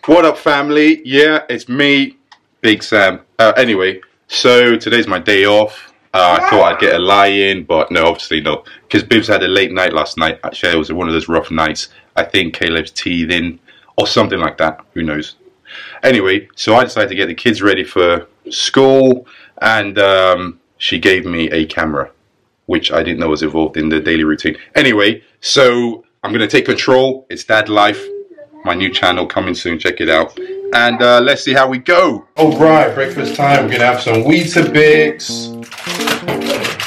What up, family? Yeah, it's me, Big Sam. Anyway, so today's my day off. I thought I'd get a lie in, but no, obviously not. Because Bibs had a late night last night. Actually, it was one of those rough nights. I think Caleb's teething or something like that. Who knows? Anyway, so I decided to get the kids ready for school, and she gave me a camera, which I didn't know was involved in the daily routine. Anyway, so I'm going to take control. It's Dad Life. My new channel coming soon, check it out. And let's see how we go. Alright, breakfast time. We're going to have some Weetabix.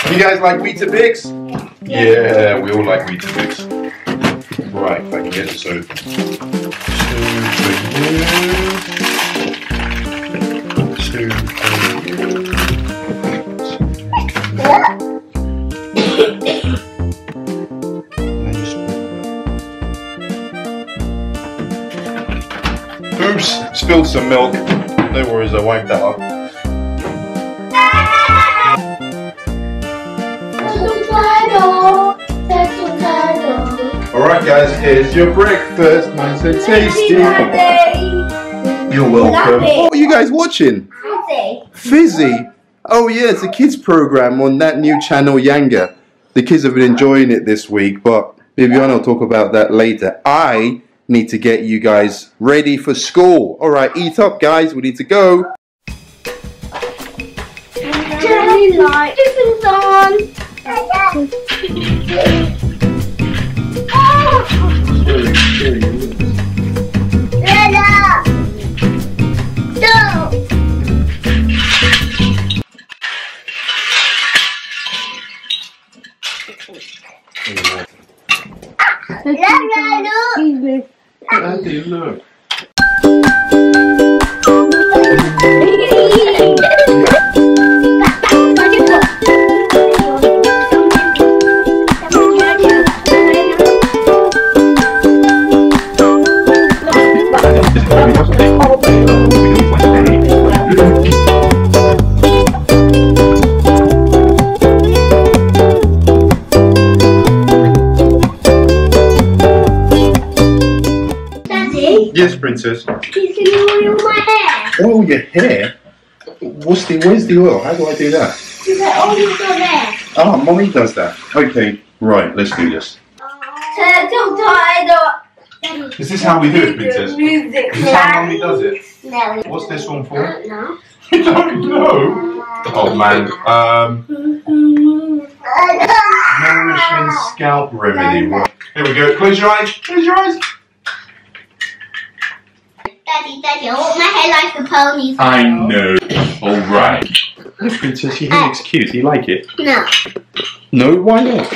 You guys like Weetabix? Yeah, we all like Weetabix. Right, if I can get it so. Two Oops, spilled some milk. No worries, I wiped that up. Alright guys, here's your breakfast. Nice and tasty. You're welcome. What are you guys watching? Fizzy. Oh yeah, it's a kids program on that new channel Yanga. The kids have been enjoying it this week, but Bibiana will talk about that later. I need to get you guys ready for school. Alright, eat up guys, we need to go. Turn light on. Daddy, look. Yes, princess. Can you oil my hair? Oil your hair? Where's the oil? How do I do that? You put oil your hair. Oh, mommy does that. Okay, right, let's do this. Is this how we do it, princess? Is this how mommy does it? No. What's this one for? I don't know. You don't know? Oh man. Nourishing scalp remedy. Here we go. Close your eyes. Close your eyes. Daddy, I want my hair like the ponies. I know. Alright. Princess, your hair looks cute. Do you like it? No. No? Why not?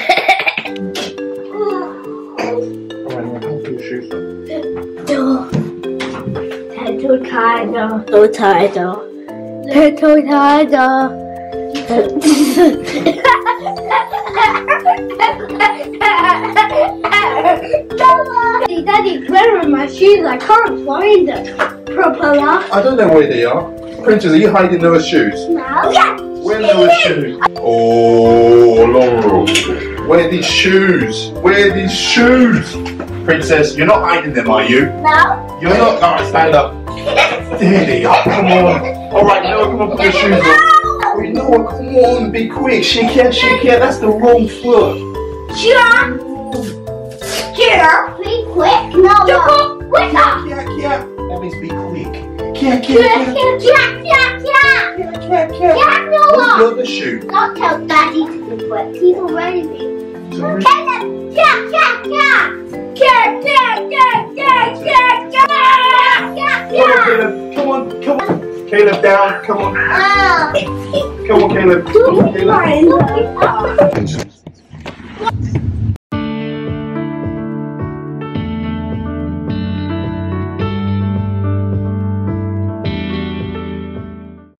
Daddy, where are my shoes? I can't find them. Propeller. I don't know where they are. Princess, are you hiding Noah's shoes? No. Yes. Where are Noah's shoes? Oh, Laurel. Where are these shoes? Where are these shoes? Princess, you're not hiding them, are you? No. You're not. Alright, stand up. There they are. Come on. Alright, Noah, come on, put your shoes on. Wait, Noah, come on, be quick. Shake it, shake it. That's the wrong foot. Sure. Be quick. No. Quicker. Yeah. That means be quick. Yeah. Noah. What's the other shoe? Don't tell Daddy to be quick. He's already been. Caleb. Come on, Caleb. Caleb, down. Come on. Come on, Caleb.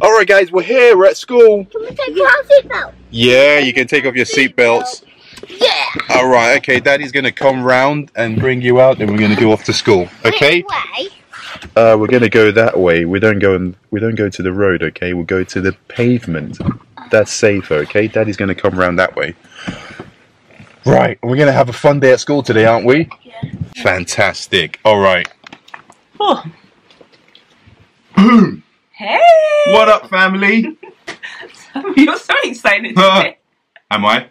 Alright guys, we're here, we're at school. Can we take off our seatbelt? Yeah, you can take off your seatbelts. Yeah. Alright, okay, Daddy's gonna come round and bring you out and we're gonna go off to school, okay? Which way? We're gonna go that way. We don't go to the road, okay? We'll go to the pavement. That's safer, okay? Daddy's gonna come round that way. Right, we're gonna have a fun day at school today, aren't we? Yeah. Fantastic. Alright. Oh. Boom! Hey! What up, family? You're so excited today. Am I?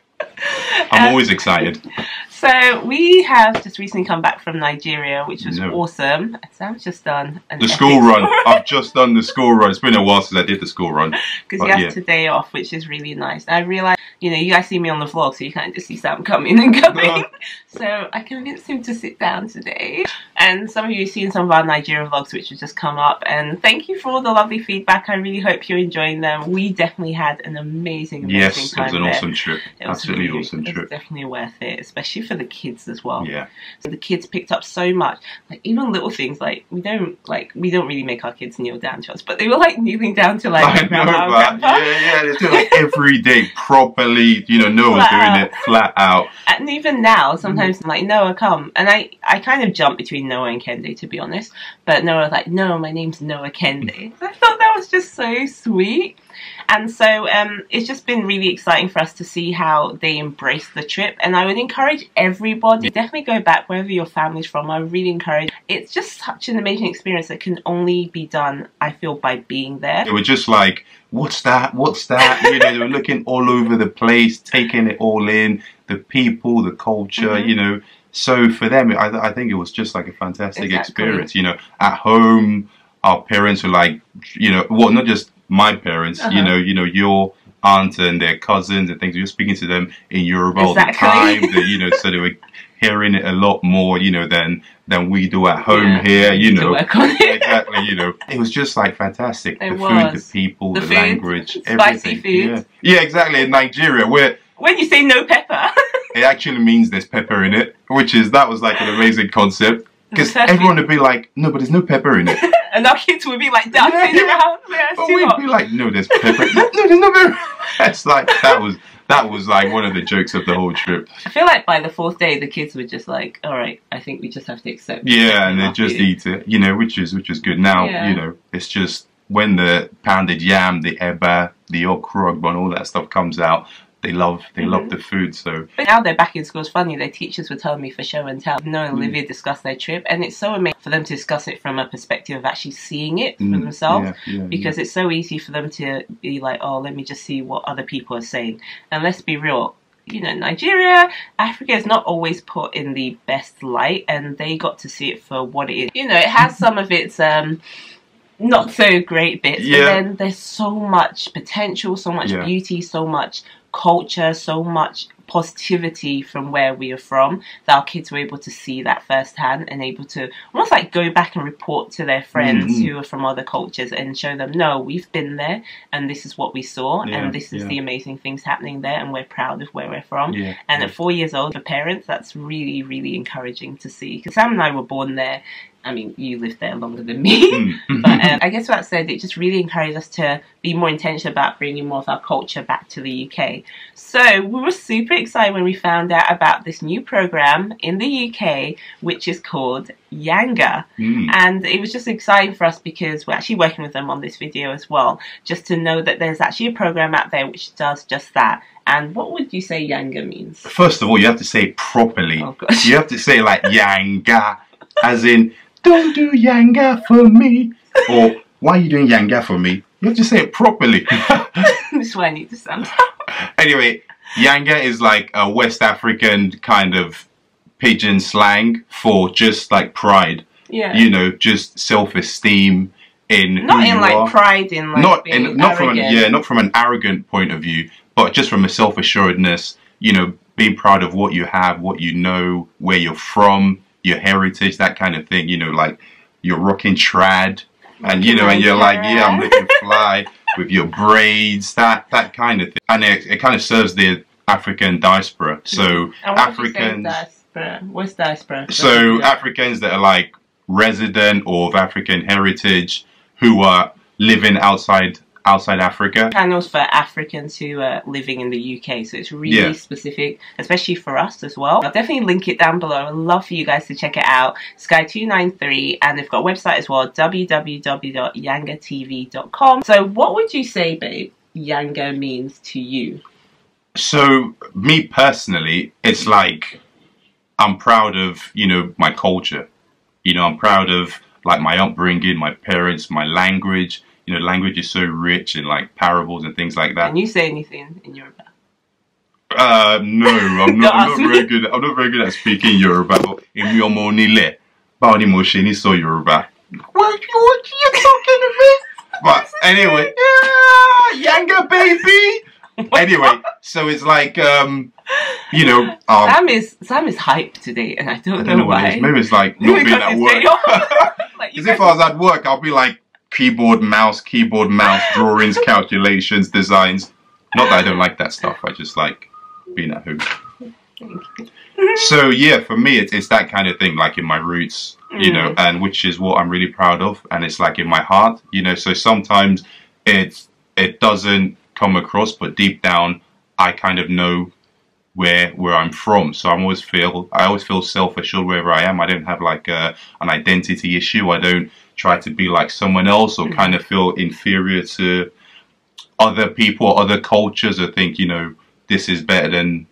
I'm always excited. So we have just recently come back from Nigeria, which was awesome. Sam's just done the school run. I've just done the school run. It's been a while since I did the school run. Because you have today off, which is really nice. I realised, you know, you guys see me on the vlog, so you can't just see Sam coming and going. So I convinced him to sit down today. And some of you have seen some of our Nigeria vlogs, which have just come up. And thank you for all the lovely feedback. I really hope you're enjoying them. We definitely had an amazing time. Yes, it was an awesome trip. Absolutely awesome trip. It was definitely worth it, especially for the kids as well. Yeah. So the kids picked up so much, like even little things, like we don't really make our kids kneel down to us, but they were like kneeling down to like I know, grandpa. Yeah, they do like every day properly. You know, Noah's doing it flat out. And even now, sometimes I'm like, Noah, come. And I kind of jump between Noah and Kehinde, to be honest. But Noah's like, no, my name's Noah-Kehinde. I thought that was just so sweet. And so it's just been really exciting for us to see how they embrace the trip. And I would encourage everybody, definitely go back wherever your family's from. I really encourage. It's just such an amazing experience that can only be done, I feel, by being there. They were just like, what's that? What's that? You know, they were looking all over the place, taking it all in, the people, the culture, you know. So for them, I think it was just like a fantastic experience. You know, at home, our parents were like, you know, well, not just my parents, you know, your aunt and their cousins and things. We were speaking to them in Yoruba all the time. You know, so they were hearing it a lot more, you know, than we do at home here. You know, exactly. You know, it was just like fantastic. The food, the people, the language, everything. Food. Yeah, exactly. In Nigeria, where when you say no pepper, it actually means there's pepper in it, that was like an amazing concept. Because everyone would be like, no, but there's no pepper in it. And our kids would be like dancing around. But we'd be like, no, there's pepper. No, there's no pepper. That's like, that was like one of the jokes of the whole trip. I feel like by the fourth day, the kids were just like, all right, I think we just have to accept it. Yeah, and they just eat it, you know, which is good. Now, you know, it's just when the pounded yam, the eba, the okra, and all that stuff comes out, they love the food. So but now they're back in school. It's funny, their teachers were telling me for show and tell. Noah and Olivia discussed their trip, and it's so amazing for them to discuss it from a perspective of actually seeing it for themselves, because it's so easy for them to be like, oh, let me just see what other people are saying. And let's be real, you know, Nigeria, Africa is not always put in the best light, and they got to see it for what it is. You know, it has some of its not so great bits, but then there's so much potential, so much beauty, so much culture, so much positivity from where we are from, that our kids were able to see that firsthand and able to almost like go back and report to their friends who are from other cultures and show them, no, we've been there and this is what we saw and this is the amazing things happening there and we're proud of where we're from. And at 4 years old, for parents, that's really, really encouraging to see, because Sam and I were born there. I mean, you lived there longer than me. But I guess that said, it just really encouraged us to be more intentional about bringing more of our culture back to the UK. So we were super excited when we found out about this new program in the UK, which is called Yanga. And it was just exciting for us because we're actually working with them on this video as well, just to know that there's actually a program out there which does just that. And what would you say Yanga means? First of all, you have to say it properly. Oh, gosh. You have to say like Yanga, as in, don't do Yanga for me. Or, why are you doing Yanga for me? You have to say it properly. This is why I need to stand. Anyway, Yanga is like a West African kind of pidgin slang for just like pride. Yeah. You know, just self-esteem in not who in you like are. Pride in like not from an arrogant point of view, but just from a self-assuredness, you know, being proud of what you have, what you know, where you're from, your heritage, that kind of thing. You know, like you're rocking trad, and you know, and you're like, yeah, I'm looking fly with your braids, that kind of thing. And it kind of serves the African diaspora. So Africans, what's diaspora? So Africans that are like resident or of African heritage who are living outside Africa. Channels for Africans who are living in the UK, so it's really specific, especially for us as well. I'll definitely link it down below. I'd love for you guys to check it out. Sky293, and they've got a website as well, www.yangatv.com. So what would you say, babe, Yanga means to you? So me personally, it's like I'm proud of, you know, my culture. You know, I'm proud of like my upbringing, my parents, my language. You know, language is so rich in like parables and things like that. Can you say anything in Yoruba? No, I'm not very good. I'm not very good at speaking Yoruba. But Emi omo onile, báwo ni mo ṣe ní sọ Yoruba? What you talking to me? But anyway, Yanga baby. Anyway, so it's like you know, Sam is hyped today, and I don't know why. What it is. Maybe it's like not being at work. Because if I was at work, I'll be like keyboard, mouse, drawings, calculations, designs. Not that I don't like that stuff. I just like being at home. So yeah, for me, it's that kind of thing, like in my roots, you know, and which is what I'm really proud of, and it's like in my heart, you know. So sometimes it doesn't come across, but deep down, I kind of know where I'm from. So I always feel self-assured wherever I am. I don't have like an identity issue. I don't try to be like someone else or kind of feel inferior to other people, other cultures, or think, you know, this is better than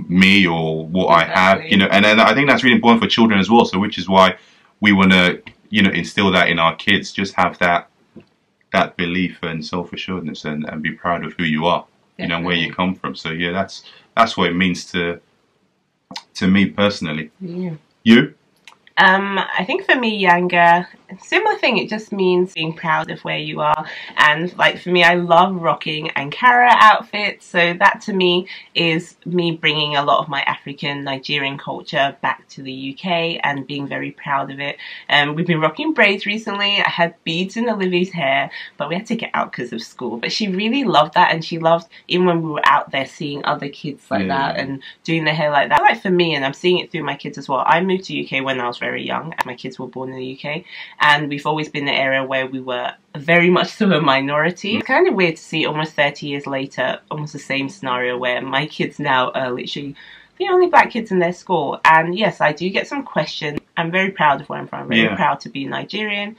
me or what I have, you know. And I think that's really important for children as well. So which is why we want to, you know, instill that in our kids. Just have that belief and self-assuredness and be proud of who you are, you know, where you come from. So yeah, that's what it means to me personally. Yeah. You? I think for me, Yanga, similar thing. It just means being proud of where you are. And like for me, I love rocking Ankara outfits. So that to me is me bringing a lot of my African Nigerian culture back to the UK and being very proud of it. We've been rocking braids recently. I had beads in Olivia's hair, but we had to get out because of school. But she really loved that, and she loved even when we were out there seeing other kids like that and doing their hair like that. Like for me, and I'm seeing it through my kids as well. I moved to UK when I was very young, and my kids were born in the UK, and we've always been an area where we were very much so a minority. It's kind of weird to see almost 30 years later almost the same scenario where my kids now are literally the only black kids in their school. And yes, I do get some questions. I'm very proud of where I'm from. I'm very proud to be Nigerian.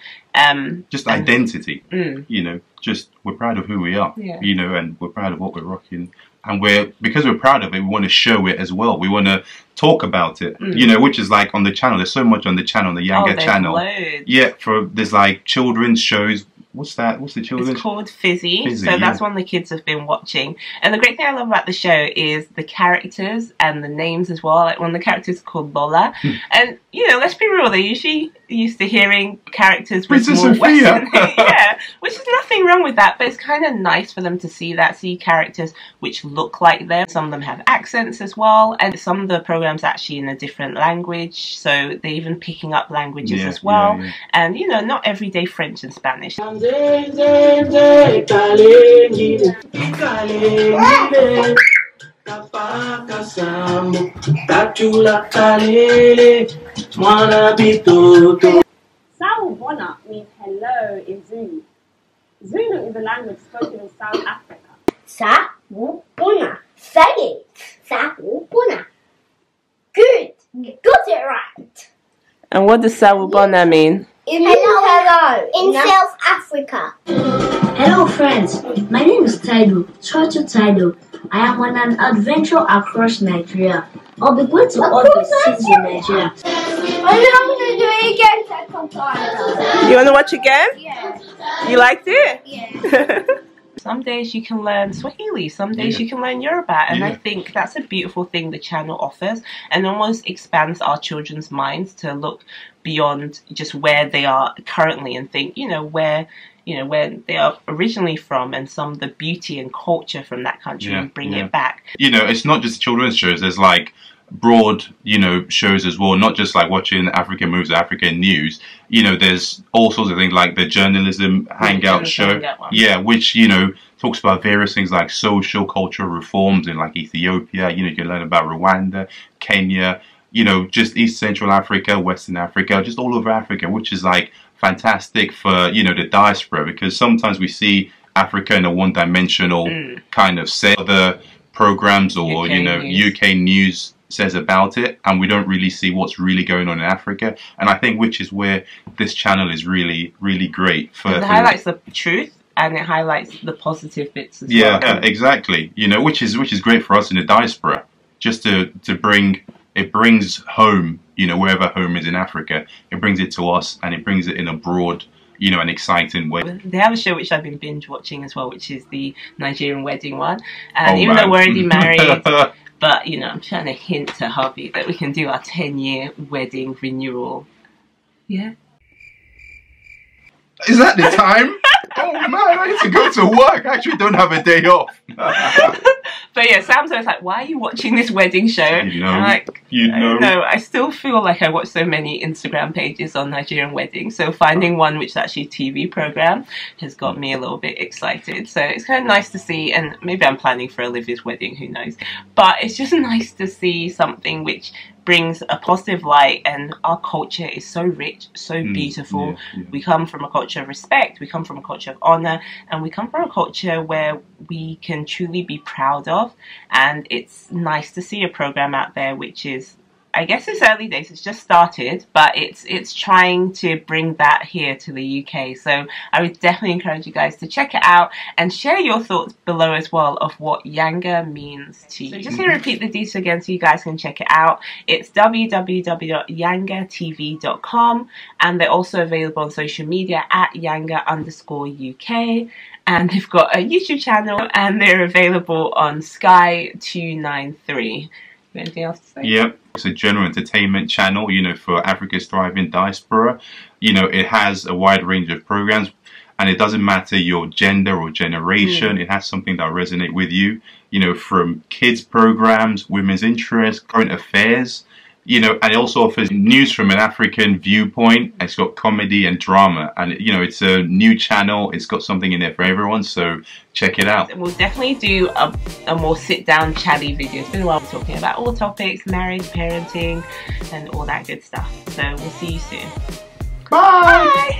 Just identity, you know, just we're proud of who we are, you know, and we're proud of what we're rocking. And because we're proud of it, we want to show it as well. We want to talk about it, you know, which is like on the channel. There's so much on the channel, the Yanga channel. Loads. Yeah, there's like children's shows. What's that? What's the children's? It's called Fizzy. So that's one the kids have been watching. And the great thing I love about the show is the characters and the names as well. Like one of the characters is called Lola. And, you know, let's be real, they're usually used to hearing characters with more Western. Yeah, which is nothing wrong with that, but it's kind of nice for them to see characters which look like them. Some of them have accents as well, and some of the programs actually in a different language, so they're even picking up languages as well. And, you know, not everyday French and Spanish. Sawubona means hello in Zulu. Zulu is a language spoken in South Africa. Sawubona. Say it. Sawubona. Good. You got it right. And what does Sawubona mean? It means hello in South Africa. Hello friends, my name is Taiwo, Taiwo. I am on an adventure across Nigeria. I'll be going to all the cities in Nigeria. I'm going to do it again second time. You want to watch again? Yeah. You liked it? Yeah. Some days you can learn Swahili, some days you can learn Yoruba, and I think that's a beautiful thing the channel offers, and almost expands our children's minds to look beyond just where they are currently and think, where they are originally from, and some of the beauty and culture from that country, and bring it back. It's not just children's shows. There's like broad, shows as well, not just like watching African movies or African news. There's all sorts of things like the journalism hangout show, which, talks about various things like social, cultural reforms in like Ethiopia. You can learn about Rwanda, Kenya, just East Central Africa, Western Africa, just all over Africa, which is like fantastic for, the diaspora, because sometimes we see Africa in a one-dimensional kind of set. Other programs or, UK news says about it, and we don't really see what's really going on in Africa. And I think which is where this channel is really, really great. It highlights the truth, and it highlights the positive bits as well. Yeah, exactly. Which is great for us in the diaspora, just to bring, it brings home, you know, wherever home is in Africa. It brings it to us, and it brings it in a broad, you know, an exciting way. They have a show which I've been binge watching as well, which is the Nigerian wedding one. And even though we're already married, but, you know, I'm trying to hint to hubby that we can do our 10-year wedding renewal. Yeah. Is that the time? Oh man, I need to go to work. I actually don't have a day off. But yeah, Sam's always like, why are you watching this wedding show? You know, I'm like, you know. No, I still feel like I watch so many Instagram pages on Nigerian weddings. So finding one which is actually a TV program has got me a little bit excited. So it's kind of nice to see, and maybe I'm planning for Olivia's wedding, who knows. But it's just nice to see something which brings a positive light, and our culture is so rich, so beautiful. We come from a culture of respect, we come from a culture of honor, and we come from a culture where we can truly be proud of. And it's nice to see a program out there which is, I guess it's early days, it's just started, but it's trying to bring that here to the UK. So I would definitely encourage you guys to check it out and share your thoughts below as well of what Yanga means to you. So just going to repeat the details again so you guys can check it out. It's www.yangatv.com, and they're also available on social media at Yanga_UK. And they've got a YouTube channel, and they're available on Sky 293. Anything else to say? Yep, it's a general entertainment channel, you know, for Africa's thriving diaspora. You know, it has a wide range of programs, and it doesn't matter your gender or generation. It has something that resonates with you, you know, from kids programs, women's interests, current affairs, you know, and it also offers news from an African viewpoint. It's got comedy and drama, and, you know, it's a new channel. It's got something in there for everyone, so check it out. We'll definitely do a more sit-down, chatty video. It's been a while talking about all topics, marriage, parenting, and all that good stuff. So we'll see you soon. Bye! Bye!